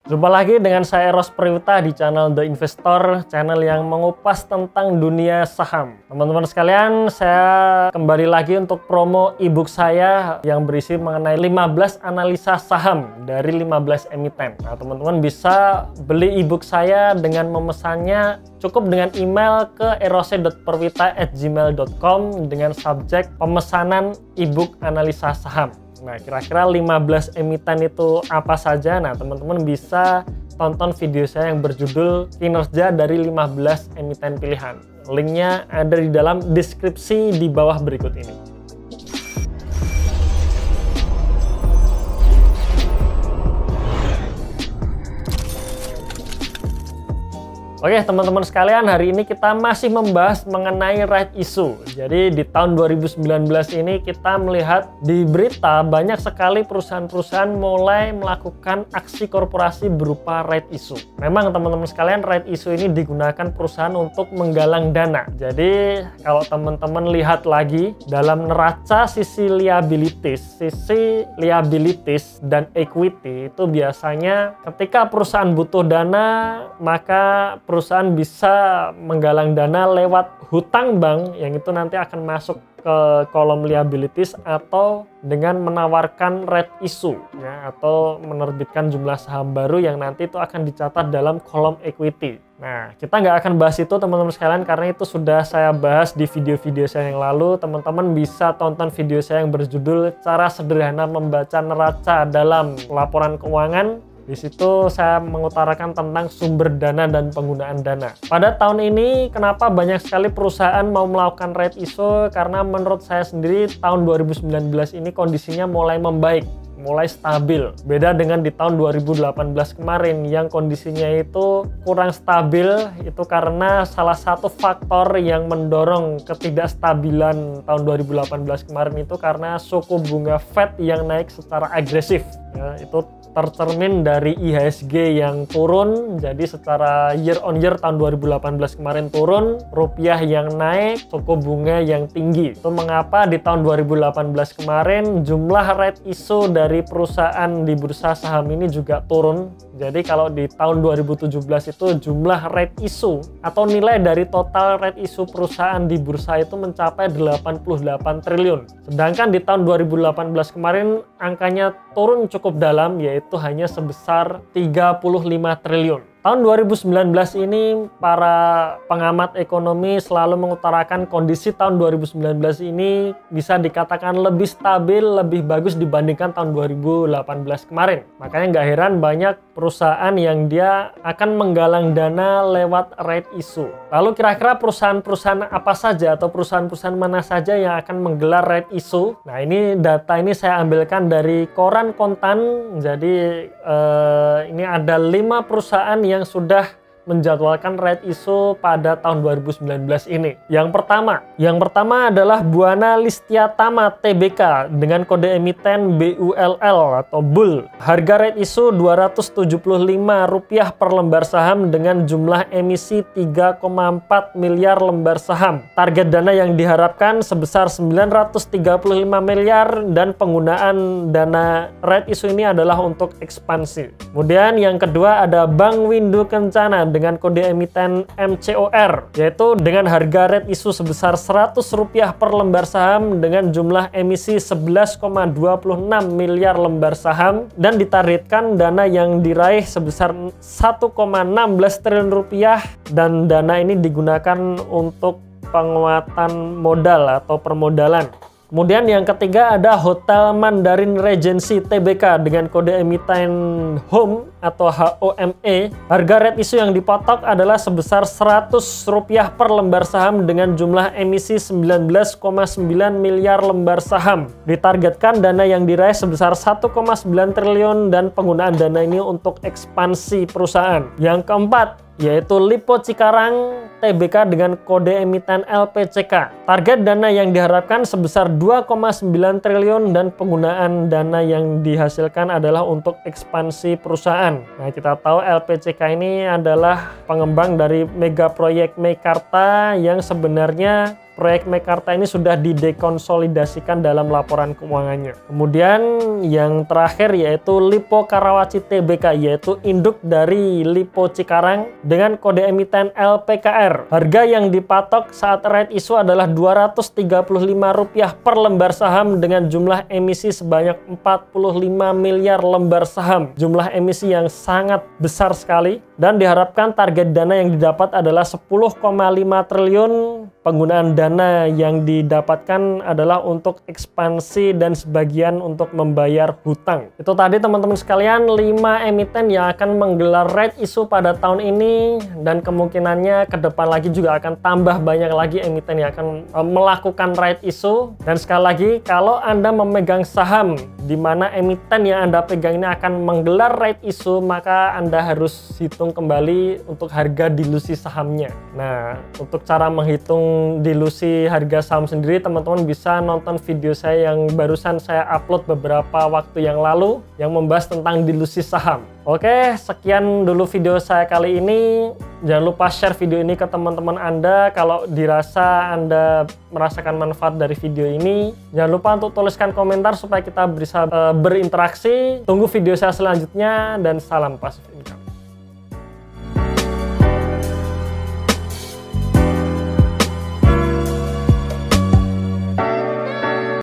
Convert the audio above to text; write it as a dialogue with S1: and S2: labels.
S1: Jumpa lagi dengan saya Eros Priwita di channel The Investor, channel yang mengupas tentang dunia saham. Teman-teman sekalian, saya kembali lagi untuk promo ebook saya yang berisi mengenai 15 analisa saham dari 15 emiten. Nah, teman-teman bisa beli ebook saya dengan memesannya cukup dengan email ke erose.perwita@gmail.com dengan subjek pemesanan ebook analisa saham. Nah, kira-kira 15 emiten itu apa saja? Nah, teman-teman bisa tonton video saya yang berjudul kinerja dari 15 emiten pilihan. Linknya ada di dalam deskripsi di bawah berikut ini. Oke teman-teman sekalian, hari ini kita masih membahas mengenai right issue. Jadi di tahun 2019 ini kita melihat di berita banyak sekali perusahaan-perusahaan mulai melakukan aksi korporasi berupa right issue. Memang teman-teman sekalian, right issue ini digunakan perusahaan untuk menggalang dana. Jadi kalau teman-teman lihat lagi dalam neraca sisi liabilities dan equity itu biasanya ketika perusahaan butuh dana, maka perusahaan bisa menggalang dana lewat hutang bank yang itu nanti akan masuk ke kolom liabilities atau dengan menawarkan right issue ya, atau menerbitkan jumlah saham baru yang nanti itu akan dicatat dalam kolom equity. Nah, kita nggak akan bahas itu teman-teman sekalian karena itu sudah saya bahas di video-video saya yang lalu. Teman-teman bisa tonton video saya yang berjudul cara sederhana membaca neraca dalam laporan keuangan. Di situ saya mengutarakan tentang sumber dana dan penggunaan dana. Pada tahun ini kenapa banyak sekali perusahaan mau melakukan right issue? Karena menurut saya sendiri tahun 2019 ini kondisinya mulai membaik, mulai stabil. Beda dengan di tahun 2018 kemarin yang kondisinya itu kurang stabil, itu karena salah satu faktor yang mendorong ketidakstabilan tahun 2018 kemarin itu karena suku bunga Fed yang naik secara agresif. Ya, itu tercermin dari IHSG yang turun, jadi secara year on year tahun 2018 kemarin turun, rupiah yang naik, suku bunga yang tinggi. Itu mengapa di tahun 2018 kemarin jumlah right issue dari perusahaan di bursa saham ini juga turun. Jadi kalau di tahun 2017 itu jumlah right issue atau nilai dari total right issue perusahaan di bursa itu mencapai 88 triliun. Sedangkan di tahun 2018 kemarin angkanya turun cukup dalam, yaitu hanya sebesar 35 triliun. Tahun 2019 ini para pengamat ekonomi selalu mengutarakan kondisi tahun 2019 ini bisa dikatakan lebih stabil, lebih bagus dibandingkan tahun 2018 kemarin. Makanya nggak heran banyak perusahaan yang dia akan menggalang dana lewat right issue. Lalu kira-kira perusahaan-perusahaan apa saja atau perusahaan-perusahaan mana saja yang akan menggelar right issue? Nah, ini data ini saya ambilkan dari koran Kontan. Jadi ini ada 5 perusahaan yang sudah menjadwalkan right issue pada tahun 2019 ini. Yang pertama adalah Buana Listiatama Tbk dengan kode emiten BULL atau BUL. Harga right issue Rp275 per lembar saham dengan jumlah emisi 3,4 miliar lembar saham. Target dana yang diharapkan sebesar 935 miliar dan penggunaan dana right issue ini adalah untuk ekspansi. Kemudian yang kedua ada Bank Windu Kencana dengan kode emiten MCOR, yaitu dengan harga right issue sebesar Rp100 per lembar saham dengan jumlah emisi 11,26 miliar lembar saham dan ditargetkan dana yang diraih sebesar Rp1,16 triliun dan dana ini digunakan untuk penguatan modal atau permodalan. Kemudian yang ketiga ada Hotel Mandarin Regency Tbk dengan kode emiten HOME atau HOME. Harga right issue yang dipatok adalah sebesar Rp100 per lembar saham dengan jumlah emisi 19,9 miliar lembar saham. Ditargetkan dana yang diraih sebesar 1,9 triliun dan penggunaan dana ini untuk ekspansi perusahaan. Yang keempat yaitu Lipo Cikarang Tbk dengan kode emiten LPCK. Target dana yang diharapkan sebesar 2,9 triliun dan penggunaan dana yang dihasilkan adalah untuk ekspansi perusahaan. Nah, kita tahu LPCK ini adalah pengembang dari mega proyek Meikarta yang sebenarnya proyek Meikarta ini sudah didekonsolidasikan dalam laporan keuangannya. Kemudian yang terakhir yaitu Lipo Karawaci Tbk, yaitu induk dari Lipo Cikarang dengan kode emiten LPKR. Harga yang dipatok saat right issue adalah Rp235 per lembar saham dengan jumlah emisi sebanyak 45 miliar lembar saham. Jumlah emisi yang sangat besar sekali dan diharapkan target dana yang didapat adalah 10,5 triliun. Penggunaan dana yang didapatkan adalah untuk ekspansi dan sebagian untuk membayar hutang. Itu tadi teman-teman sekalian 5 emiten yang akan menggelar right issue pada tahun ini, dan kemungkinannya ke depan lagi juga akan tambah banyak lagi emiten yang akan melakukan right issue. Dan sekali lagi, kalau Anda memegang saham di mana emiten yang Anda pegang ini akan menggelar right issue, maka Anda harus hitung kembali untuk harga dilusi sahamnya. Nah, untuk cara menghitung dilusi harga saham sendiri, teman-teman bisa nonton video saya yang barusan saya upload beberapa waktu yang lalu yang membahas tentang dilusi saham. Oke, sekian dulu video saya kali ini. Jangan lupa share video ini ke teman-teman Anda kalau dirasa Anda merasakan manfaat dari video ini. Jangan lupa untuk tuliskan komentar supaya kita bisa berinteraksi. Tunggu video saya selanjutnya dan salam pasif income.